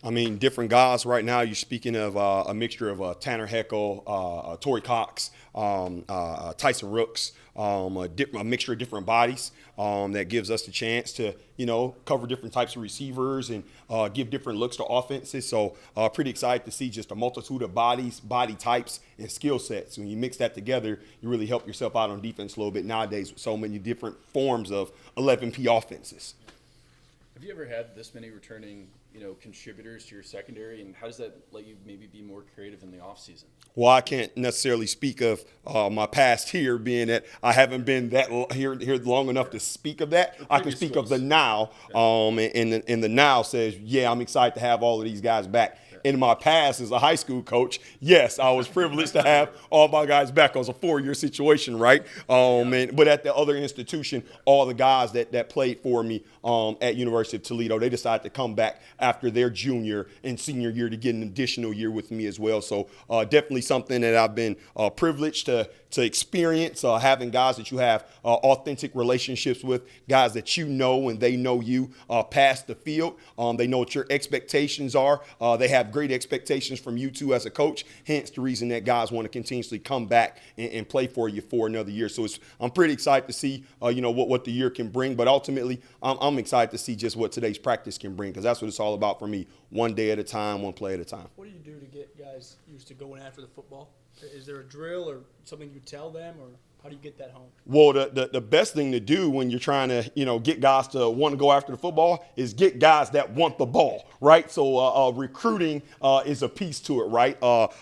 I mean, different guys right now. You're speaking of a mixture of Tanner Heckel, Torrey Cox, Tyson Rooks, a mixture of different bodies that gives us the chance to, cover different types of receivers and give different looks to offenses. So pretty excited to see just a multitude of bodies, body types, and skill sets. When you mix that together, you really help yourself out on defense a little bit nowadays with so many different forms of 11P offenses. Have you ever had this many returning, contributors to your secondary, and how does that let you maybe be more creative in the offseason? Well, I can't necessarily speak of my past here, being that I haven't been here long enough to speak of that. I can speak of the now, and the now says, yeah, I'm excited to have all of these guys back. In my past as a high school coach, yes, I was privileged to have all my guys back. It was a 4-year situation, right? But at the other institution, all the guys that played for me at University of Toledo, they decided to come back after their junior and senior year to get an additional year with me as well. So definitely something that I've been privileged to experience, having guys that you have authentic relationships with, guys that you know and they know you past the field. They know what your expectations are. They have great expectations from you too as a coach, hence the reason that guys want to continuously come back and play for you for another year. So I'm pretty excited to see what the year can bring, but ultimately I'm excited to see just what today's practice can bring, because that's what it's all about for me, one day at a time, one play at a time. What do you do to get guys used to going after the football? Is there a drill or something you tell them, or how do you get that home? Well, the best thing to do when you're trying to, get guys to want to go after the football is get guys that want the ball, right? So recruiting is a piece to it, right?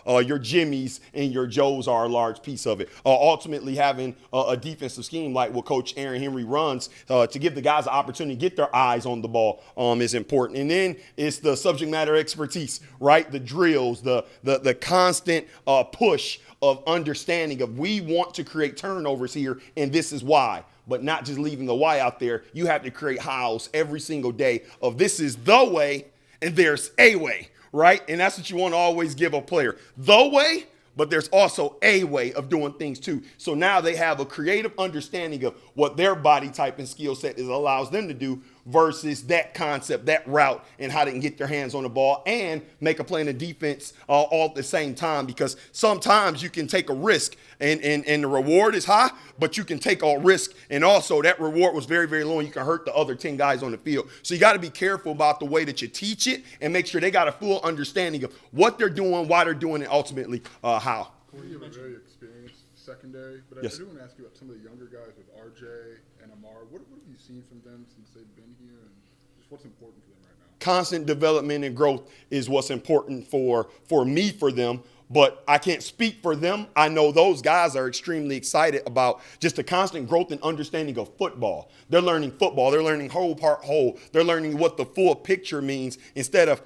Your Jimmies and your Joes are a large piece of it. Ultimately, having a defensive scheme like what Coach Aaron Henry runs to give the guys the opportunity to get their eyes on the ball is important. And then it's the subject matter expertise, right? The drills, the constant push of understanding of we want to create turnovers here, and this is why. But not just leaving the why out there. You have to create hows every single day of this is the way and there's a way, right? And that's what you want to always give a player. The way, but there's also a way of doing things too. So now they have a creative understanding of what their body type and skill set allows them to do versus that concept, that route, and how they can get their hands on the ball and make a play in the defense all at the same time. Because sometimes you can take a risk and the reward is high, but you can take a risk and also that reward was very, very low and you can hurt the other 10 guys on the field. So you got to be careful about the way that you teach it and make sure they got a full understanding of what they're doing, why they're doing it, ultimately how. You have a very experienced secondary, but Yes. I do want to ask you about some of the younger guys with RJ and Amar. What have you seen from them since they've been here, and just what's important for them right now? Constant development and growth is what's important for me, for them. But I can't speak for them. I know those guys are extremely excited about just the constant growth and understanding of football. They're learning football. They're learning whole part whole. They're learning what the full picture means instead of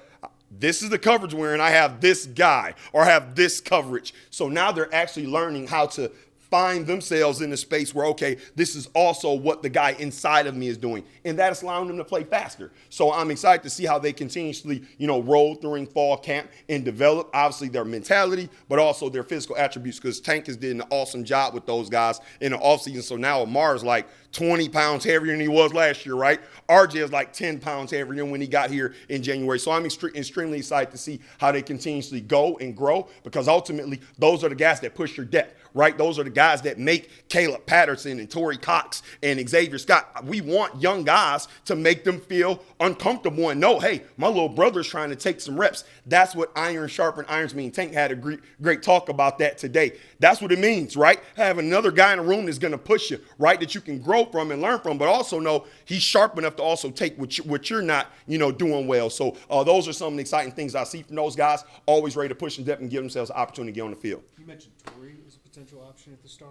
this is the coverage we're in. I have this guy or I have this coverage. So now they're actually learning how to find themselves in a space where, okay, this is also what the guy inside of me is doing. And that is allowing them to play faster. So I'm excited to see how they continuously, roll during fall camp and develop, obviously, their mentality, but also their physical attributes, because Tank has did an awesome job with those guys in the offseason. So now Amar is like 20 pounds heavier than he was last year, right? RJ is like 10 pounds heavier than when he got here in January. So I'm extremely excited to see how they continuously go and grow, because ultimately those are the guys that push your depth, right? Those are the guys that make Caleb Patterson and Torrey Cox and Xavier Scott. We want young guys to make them feel uncomfortable and know, hey, my little brother's trying to take some reps. That's what iron sharpen irons mean. Tank had a great talk about that today. That's what it means, right? Have another guy in the room that's going to push you, right, that you can grow from and learn from, but also know he's sharp enough to also take what you're not, doing well. So those are some of the exciting things I see from those guys, always ready to push in depth and give themselves an opportunity to get on the field. You mentioned Torrey as a potential option at the Star.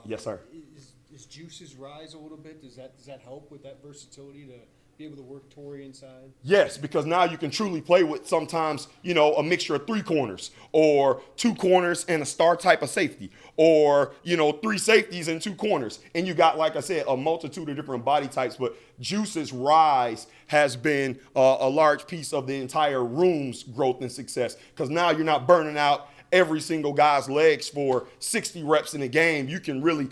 Yes, sir. Is Juice's rise a little bit? Does that help with that versatility to be able to work Torrey inside? Yes, because now you can truly play with sometimes, a mixture of 3 corners or 2 corners and a star type of safety, or, 3 safeties and 2 corners. And you got, like I said, a multitude of different body types, but Juice's rise has been a large piece of the entire room's growth and success, because now you're not burning out every single guy's legs for 60 reps in a game, you can really,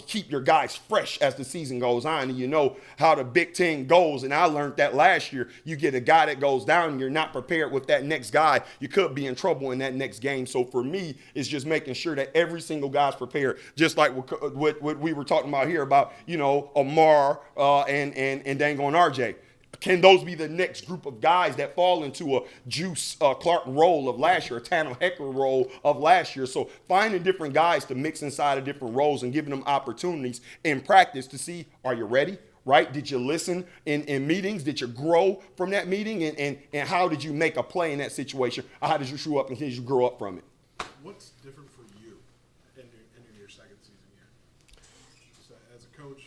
keep your guys fresh as the season goes on. And you know how the Big Ten goes. And I learned that last year. You get a guy that goes down and you're not prepared with that next guy, you could be in trouble in that next game. So for me, it's just making sure that every single guy's prepared, just like what we were talking about here about, Amar and Dango and RJ. Can those be the next group of guys that fall into a Juice Clark role of last year, a Tano Hecker role of last year? So finding different guys to mix inside of different roles and giving them opportunities in practice to see, are you ready? Right? Did you listen in meetings? Did you grow from that meeting? And how did you make a play in that situation? Or how did you show up and did you grow up from it? What's different for you in your second season here? So as a coach,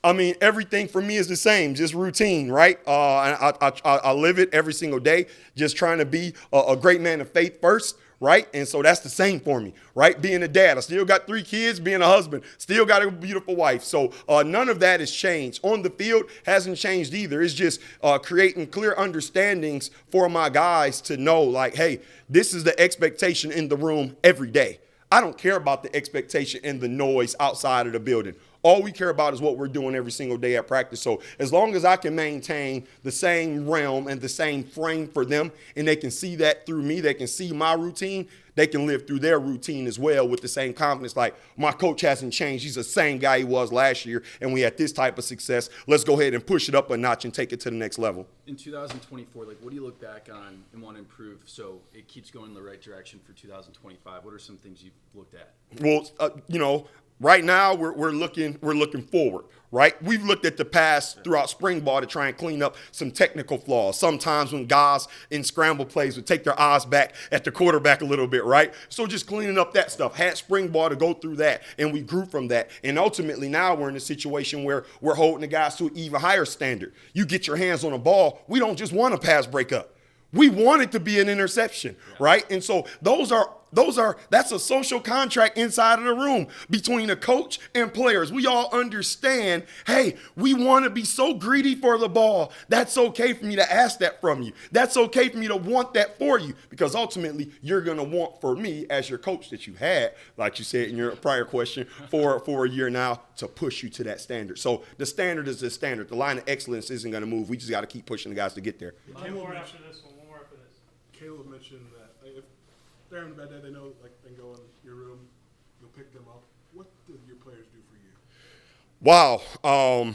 I mean, everything for me is the same, just routine, right? I live it every single day, just trying to be a great man of faith first, right? And so that's the same for me, right? Being a dad, I still got 3 kids, being a husband, still got a beautiful wife. So none of that has changed. On the field, hasn't changed either. It's just creating clear understandings for my guys to know, like, hey, this is the expectation in the room every day. I don't care about the expectation and the noise outside of the building. All we care about is what we're doing every single day at practice. So as long as I can maintain the same realm and the same frame for them, and they can see that through me, they can see my routine, they can live through their routine as well with the same confidence. Like, my coach hasn't changed. He's the same guy he was last year, and we had this type of success. Let's go ahead and push it up a notch and take it to the next level. In 2024, what do you look back on and want to improve so it keeps going in the right direction for 2025? What are some things you've looked at? Well, right now, we're looking forward, right? We've looked at the past throughout spring ball to try and clean up some technical flaws. Sometimes when guys in scramble plays would take their eyes back at the quarterback a little bit, right? So just cleaning up that stuff. Had spring ball to go through that, and we grew from that. And ultimately now we're in a situation where we're holding the guys to an even higher standard. You get your hands on the ball, we don't just want a pass breakup. We want it to be an interception, right? And so that's a social contract inside of the room between a coach and players. We all understand, hey, we want to be so greedy for the ball. That's okay for me to ask that from you. That's okay for me to want that for you, because ultimately you're going to want for me as your coach that you had, like you said in your prior question, for a year now to push you to that standard. So the standard is the standard. The line of excellence isn't going to move. We just got to keep pushing the guys to get there. One more after this one. Caleb mentioned that if they're in bed, they know they can go in your room, you'll pick them up. What do your players do for you? Wow.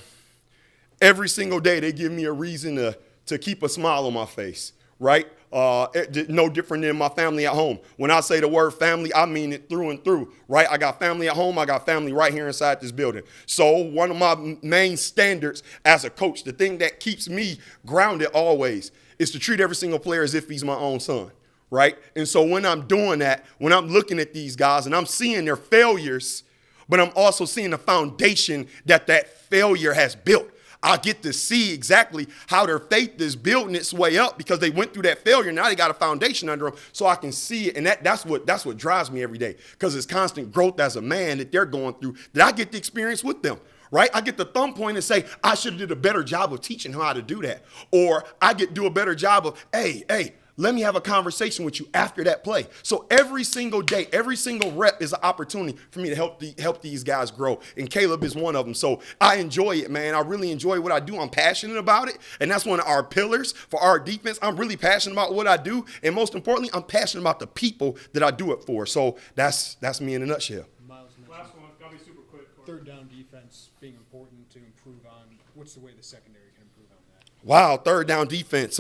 Every single day they give me a reason to keep a smile on my face, right? No different than my family at home. When I say the word family, I mean it through and through, right? I got family at home. I got family right here inside this building. So one of my main standards as a coach, the thing that keeps me grounded always, is to treat every single player as if he's my own son, right? And so when I'm doing that, when I'm looking at these guys and I'm seeing their failures, but I'm also seeing the foundation that failure has built, I get to see exactly how their faith is building its way up because they went through that failure. Now they got a foundation under them, so I can see it. And that's what drives me every day, because it's constant growth as a man that they're going through that I get to experience with them. Right? I get the thumb point and say, I should have did a better job of teaching him how to do that. Or I get to do a better job of, hey, let me have a conversation with you after that play. So every single day, every single rep is an opportunity for me to help these guys grow. And Caleb is one of them. So I enjoy it, man. I really enjoy what I do. I'm passionate about it. And that's one of our pillars for our defense. I'm really passionate about what I do. And most importantly, I'm passionate about the people that I do it for. So that's me in a nutshell. Last one, gotta be super quick. Third down defense being important to improve on. What's the way the secondary can improve on that? Wow, third down defense.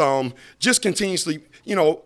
Just continuously,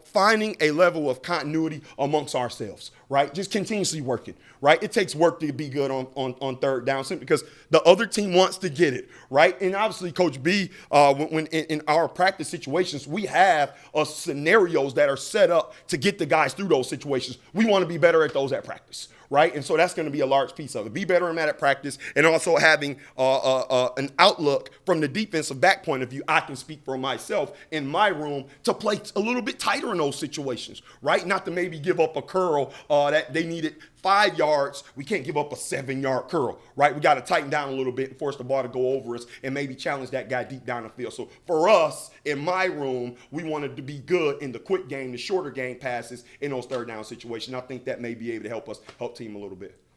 finding a level of continuity amongst ourselves, right? Just continuously working, right? It takes work to be good on third down simply because the other team wants to get it, right? And obviously, Coach B, when in our practice situations, we have scenarios that are set up to get the guys through those situations. We want to be better at those at practice, right? And so that's going to be a large piece of it. Be better at practice, and also having an outlook from the defensive back point of view. I can speak for myself in my room to play a little bit tighter in in those situations, right? Not to maybe give up a curl that they needed 5 yards. We can't give up a 7-yard curl, right? We got to tighten down a little bit and force the ball to go over us and maybe challenge that guy deep down the field. So for us, in my room, we wanted to be good in the quick game, the shorter game passes in those third down situations. I think that may be able to help team a little bit.